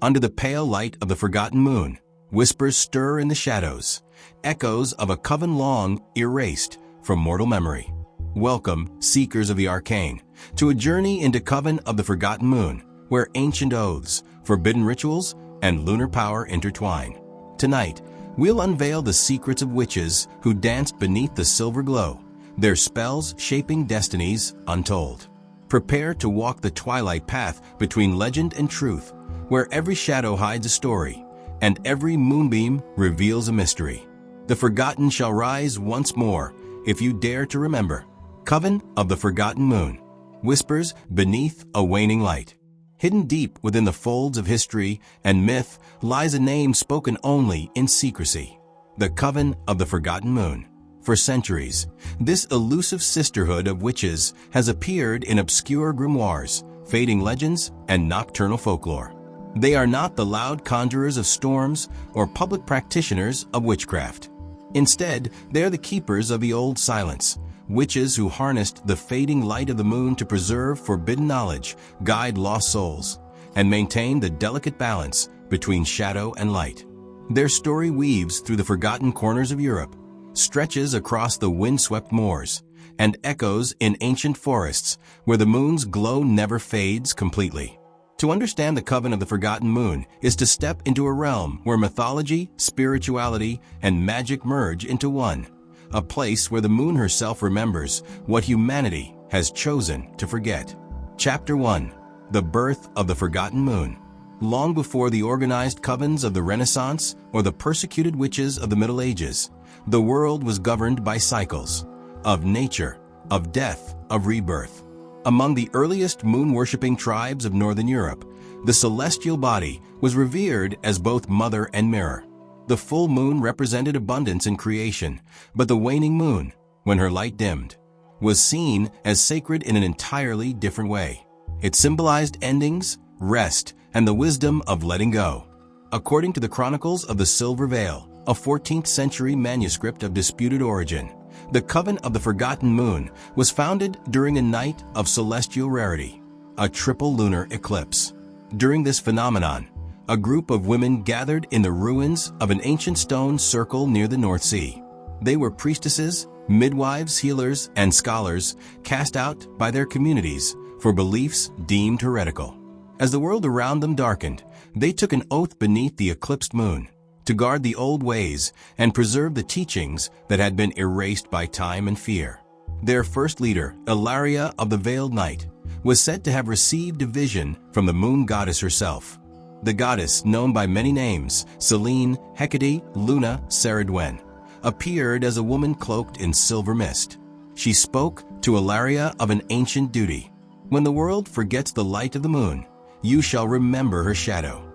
Under the pale light of the forgotten moon, whispers stir in the shadows, echoes of a coven long erased from mortal memory. Welcome, seekers of the arcane, to a journey into Coven of the Forgotten Moon, where ancient oaths, forbidden rituals, and lunar power intertwine. Tonight, we'll unveil the secrets of witches who danced beneath the silver glow, their spells shaping destinies untold. Prepare to walk the twilight path between legend and truth, where every shadow hides a story, and every moonbeam reveals a mystery. The forgotten shall rise once more, if you dare to remember. Coven of the Forgotten Moon, whispers beneath a waning light. Hidden deep within the folds of history and myth lies a name spoken only in secrecy. The Coven of the Forgotten Moon. For centuries, this elusive sisterhood of witches has appeared in obscure grimoires, fading legends, and nocturnal folklore. They are not the loud conjurers of storms or public practitioners of witchcraft. Instead, they are the keepers of the old silence, witches who harnessed the fading light of the moon to preserve forbidden knowledge, guide lost souls, and maintain the delicate balance between shadow and light. Their story weaves through the forgotten corners of Europe, stretches across the windswept moors, and echoes in ancient forests where the moon's glow never fades completely. To understand the Coven of the Forgotten Moon is to step into a realm where mythology, spirituality, and magic merge into one, a place where the moon herself remembers what humanity has chosen to forget. Chapter 1. The Birth of the Forgotten Moon. Long before the organized covens of the Renaissance or the persecuted witches of the Middle Ages, the world was governed by cycles of nature, of death, of rebirth. Among the earliest moon-worshipping tribes of Northern Europe, the celestial body was revered as both mother and mirror. The full moon represented abundance in creation, but the waning moon, when her light dimmed, was seen as sacred in an entirely different way. It symbolized endings, rest, and the wisdom of letting go. According to the Chronicles of the Silver Veil, a 14th century manuscript of disputed origin, the Coven of the Forgotten Moon was founded during a night of celestial rarity, a triple lunar eclipse. During this phenomenon, a group of women gathered in the ruins of an ancient stone circle near the North Sea. They were priestesses, midwives, healers, and scholars cast out by their communities for beliefs deemed heretical. As the world around them darkened, they took an oath beneath the eclipsed moon to guard the old ways and preserve the teachings that had been erased by time and fear. Their first leader, Ilaria of the Veiled Night, was said to have received a vision from the moon goddess herself. The goddess, known by many names, Selene, Hecate, Luna, Saradwen, appeared as a woman cloaked in silver mist. She spoke to Ilaria of an ancient duty. When the world forgets the light of the moon, you shall remember her shadow.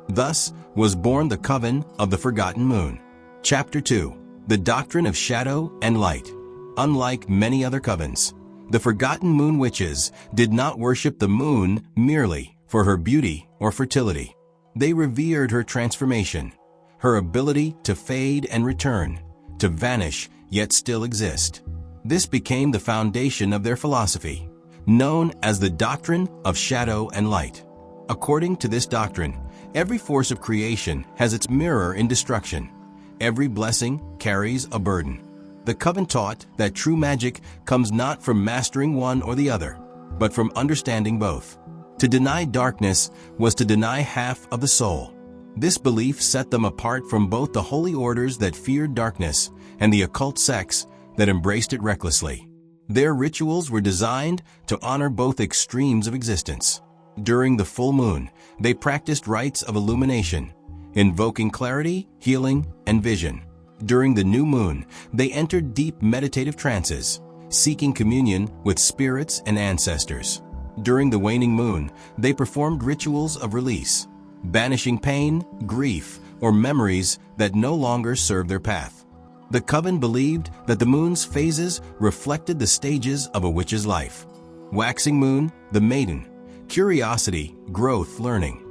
Thus was born the Coven of the Forgotten Moon. Chapter 2. The Doctrine of Shadow and Light. Unlike many other covens, the Forgotten Moon witches did not worship the moon merely for her beauty or fertility. They revered her transformation, her ability to fade and return, to vanish yet still exist. This became the foundation of their philosophy, known as the Doctrine of Shadow and Light. According to this doctrine, every force of creation has its mirror in destruction. Every blessing carries a burden. The Coven taught that true magic comes not from mastering one or the other, but from understanding both. To deny darkness was to deny half of the soul. This belief set them apart from both the holy orders that feared darkness and the occult sects that embraced it recklessly. Their rituals were designed to honor both extremes of existence. During the full moon, they practiced rites of illumination, invoking clarity, healing, and vision. During the new moon, they entered deep meditative trances, seeking communion with spirits and ancestors. During the waning moon, they performed rituals of release, banishing pain, grief, or memories that no longer served their path. The Coven believed that the moon's phases reflected the stages of a witch's life. Waxing moon, the maiden, curiosity, growth, learning.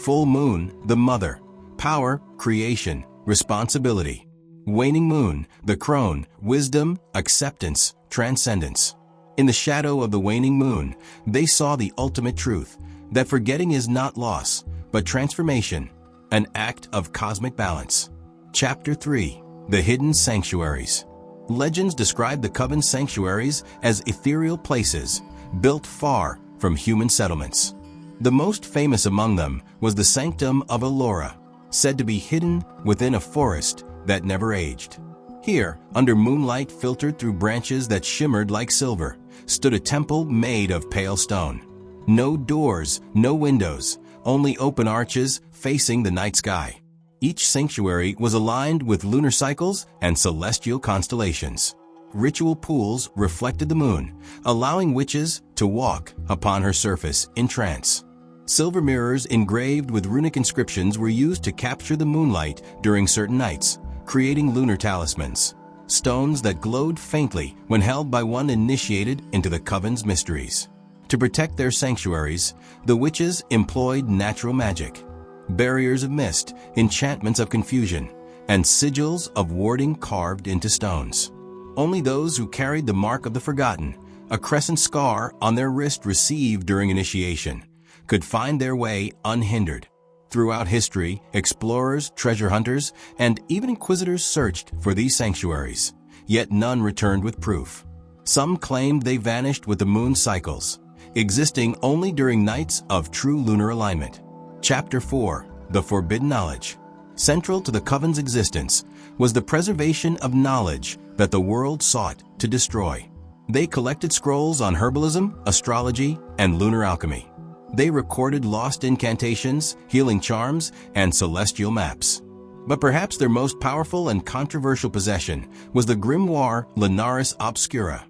Full moon, the mother, power, creation, responsibility. Waning moon, the crone, wisdom, acceptance, transcendence. In the shadow of the waning moon, they saw the ultimate truth, that forgetting is not loss, but transformation, an act of cosmic balance. Chapter 3. The Hidden Sanctuaries. Legends describe the Coven sanctuaries as ethereal places built far from human settlements. The most famous among them was the Sanctum of Elora, said to be hidden within a forest that never aged. Here, under moonlight filtered through branches that shimmered like silver, stood a temple made of pale stone. No doors, no windows, only open arches facing the night sky. Each sanctuary was aligned with lunar cycles and celestial constellations. Ritual pools reflected the moon, allowing witches to walk upon her surface in trance. Silver mirrors engraved with runic inscriptions were used to capture the moonlight during certain nights, creating lunar talismans, stones that glowed faintly when held by one initiated into the Coven's mysteries. To protect their sanctuaries, the witches employed natural magic, barriers of mist, enchantments of confusion, and sigils of warding carved into stones. Only those who carried the mark of the forgotten, a crescent scar on their wrist received during initiation, could find their way unhindered. Throughout history, explorers, treasure hunters, and even inquisitors searched for these sanctuaries, yet none returned with proof. Some claimed they vanished with the moon's cycles, existing only during nights of true lunar alignment. Chapter 4. The Forbidden Knowledge. Central to the Coven's existence was the preservation of knowledge that the world sought to destroy. They collected scrolls on herbalism, astrology, and lunar alchemy. They recorded lost incantations, healing charms, and celestial maps. But perhaps their most powerful and controversial possession was the grimoire Lunaris Obscura,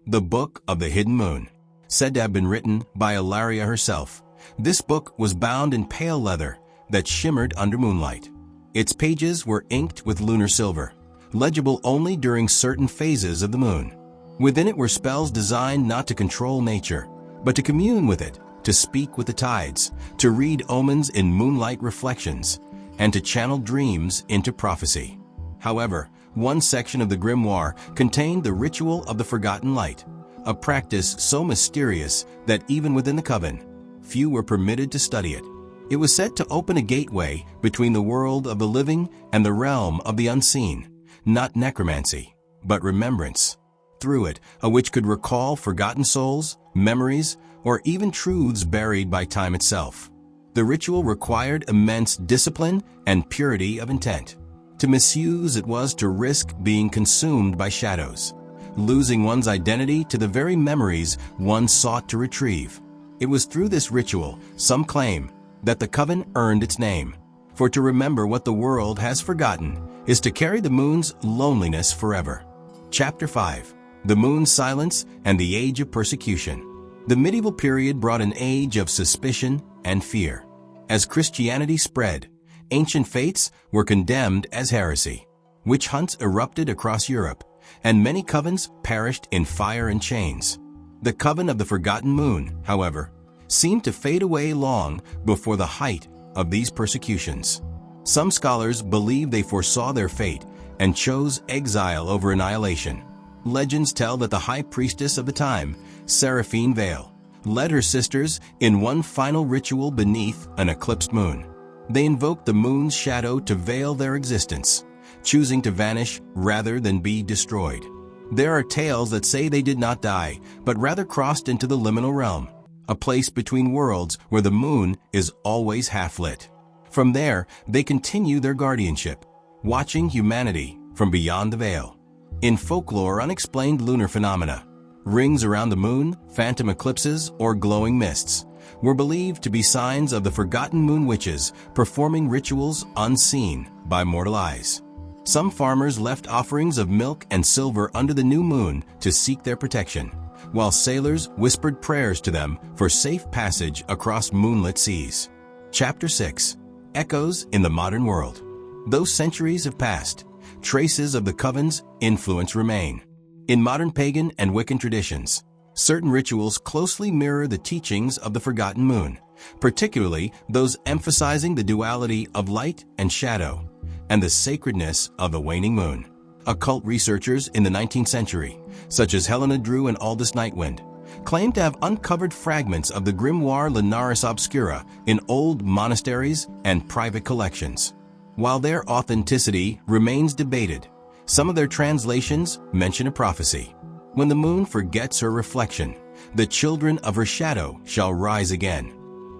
the Book of the Hidden Moon, said to have been written by Ilaria herself. This book was bound in pale leather that shimmered under moonlight. Its pages were inked with lunar silver, legible only during certain phases of the moon. Within it were spells designed not to control nature, but to commune with it, to speak with the tides, to read omens in moonlight reflections, and to channel dreams into prophecy. However, one section of the grimoire contained the ritual of the Forgotten Light, a practice so mysterious that even within the Coven, few were permitted to study it. It was said to open a gateway between the world of the living and the realm of the unseen, not necromancy, but remembrance. Through it, a witch could recall forgotten souls, memories, or even truths buried by time itself. The ritual required immense discipline and purity of intent. To misuse it was to risk being consumed by shadows, losing one's identity to the very memories one sought to retrieve. It was through this ritual, some claim, that the Coven earned its name. For to remember what the world has forgotten is to carry the moon's loneliness forever. Chapter 5. The Moon's Silence and the Age of Persecution. The medieval period brought an age of suspicion and fear. As Christianity spread, ancient faiths were condemned as heresy. Witch hunts erupted across Europe, and many covens perished in fire and chains. The Coven of the Forgotten Moon, however, seemed to fade away long before the height of these persecutions. Some scholars believe they foresaw their fate and chose exile over annihilation. Legends tell that the high priestess of the time, Seraphine Vale, led her sisters in one final ritual beneath an eclipsed moon. They invoked the moon's shadow to veil their existence, choosing to vanish rather than be destroyed. There are tales that say they did not die, but rather crossed into the liminal realm, a place between worlds where the moon is always half-lit. From there, they continue their guardianship, watching humanity from beyond the veil. In folklore, unexplained lunar phenomena, rings around the moon, phantom eclipses, or glowing mists, were believed to be signs of the forgotten moon witches performing rituals unseen by mortal eyes. Some farmers left offerings of milk and silver under the new moon to seek their protection, while sailors whispered prayers to them for safe passage across moonlit seas. Chapter 6. Echoes in the Modern World. Though centuries have passed, traces of the Coven's influence remain. In modern pagan and Wiccan traditions, certain rituals closely mirror the teachings of the Forgotten Moon, particularly those emphasizing the duality of light and shadow and the sacredness of the waning moon. Occult researchers in the 19th century, such as Helena Drew and Aldous Nightwind, claim to have uncovered fragments of the Grimoire Lunaris Obscura in old monasteries and private collections. While their authenticity remains debated, some of their translations mention a prophecy. When the moon forgets her reflection, the children of her shadow shall rise again.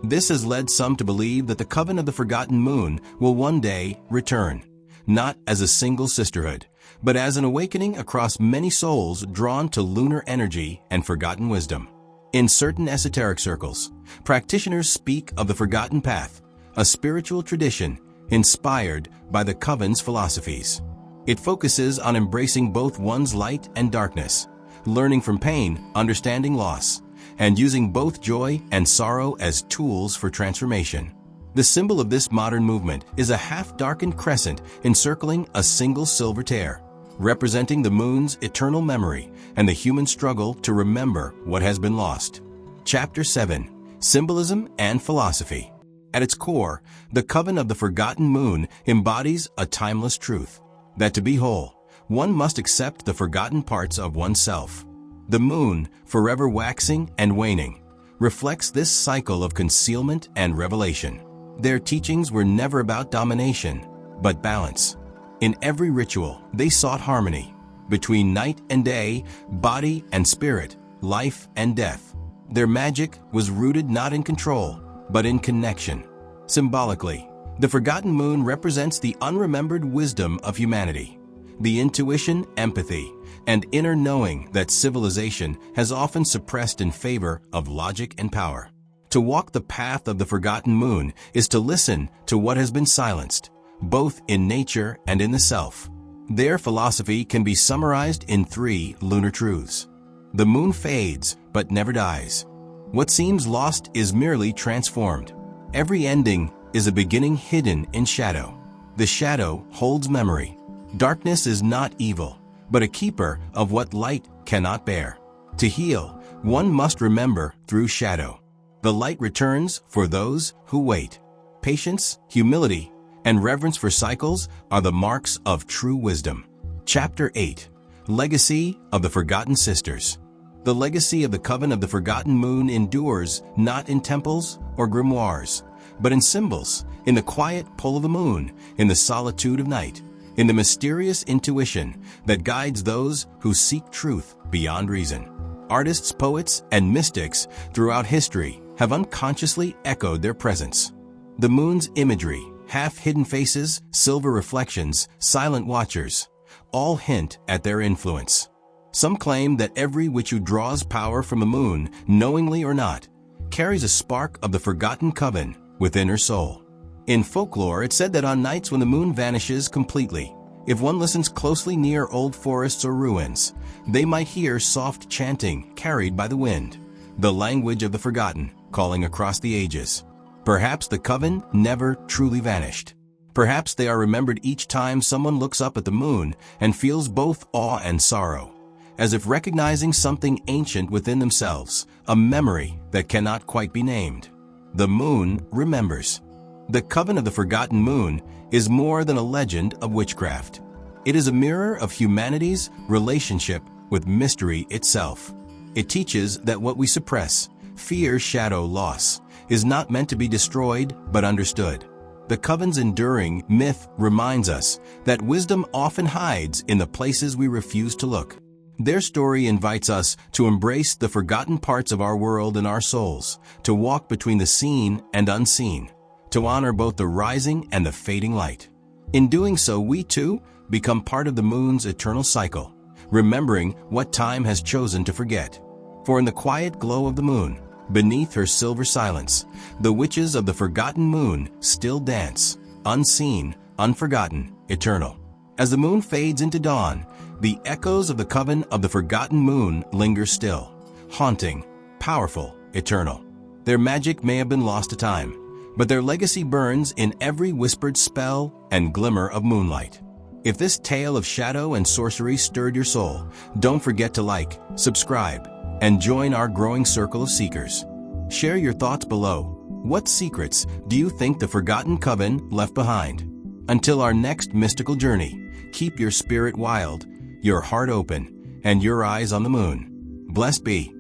This has led some to believe that the Coven of the Forgotten Moon will one day return, not as a single sisterhood, but as an awakening across many souls drawn to lunar energy and forgotten wisdom. In certain esoteric circles, practitioners speak of the Forgotten Path, a spiritual tradition inspired by the Coven's philosophies. It focuses on embracing both one's light and darkness, learning from pain, understanding loss, and using both joy and sorrow as tools for transformation. The symbol of this modern movement is a half-darkened crescent encircling a single silver tear, representing the moon's eternal memory and the human struggle to remember what has been lost. Chapter 7. Symbolism and Philosophy. At its core, the Coven of the Forgotten Moon embodies a timeless truth, that to be whole, one must accept the forgotten parts of oneself. The moon, forever waxing and waning, reflects this cycle of concealment and revelation. Their teachings were never about domination, but balance. In every ritual, they sought harmony between night and day, body and spirit, life and death. Their magic was rooted not in control, but in connection. Symbolically, the Forgotten Moon represents the unremembered wisdom of humanity, the intuition, empathy, and inner knowing that civilization has often suppressed in favor of logic and power. To walk the path of the Forgotten Moon is to listen to what has been silenced, both in nature and in the self. Their philosophy can be summarized in 3 lunar truths. The moon fades, but never dies. What seems lost is merely transformed. Every ending is a beginning hidden in shadow. The shadow holds memory. Darkness is not evil, but a keeper of what light cannot bear. To heal, one must remember through shadow. The light returns for those who wait. Patience, humility, and reverence for cycles are the marks of true wisdom. Chapter 8. Legacy of the Forgotten Sisters. The legacy of the Coven of the Forgotten Moon endures not in temples or grimoires, but in symbols, in the quiet pull of the moon, in the solitude of night, in the mysterious intuition that guides those who seek truth beyond reason. Artists, poets, and mystics throughout history have unconsciously echoed their presence. The moon's imagery, half-hidden faces, silver reflections, silent watchers, all hint at their influence. Some claim that every witch who draws power from the moon, knowingly or not, carries a spark of the forgotten coven within her soul. In folklore, it's said that on nights when the moon vanishes completely, if one listens closely near old forests or ruins, they might hear soft chanting carried by the wind, the language of the forgotten, calling across the ages. Perhaps the coven never truly vanished. Perhaps they are remembered each time someone looks up at the moon and feels both awe and sorrow, as if recognizing something ancient within themselves, a memory that cannot quite be named. The moon remembers. The Coven of the Forgotten Moon is more than a legend of witchcraft. It is a mirror of humanity's relationship with mystery itself. It teaches that what we suppress, fear, shadow, loss, is not meant to be destroyed but understood. The Coven's enduring myth reminds us that wisdom often hides in the places we refuse to look. Their story invites us to embrace the forgotten parts of our world and our souls, to walk between the seen and unseen, to honor both the rising and the fading light. In doing so, we too become part of the moon's eternal cycle, remembering what time has chosen to forget. For in the quiet glow of the moon, beneath her silver silence, the witches of the forgotten moon still dance, unseen, unforgotten, eternal. As the moon fades into dawn, the echoes of the Coven of the Forgotten Moon linger still, haunting, powerful, eternal. Their magic may have been lost to time, but their legacy burns in every whispered spell and glimmer of moonlight. If this tale of shadow and sorcery stirred your soul, don't forget to like, subscribe, and join our growing circle of seekers. Share your thoughts below. What secrets do you think the Forgotten Coven left behind? Until our next mystical journey, keep your spirit wild, your heart open, and your eyes on the moon. Blessed be.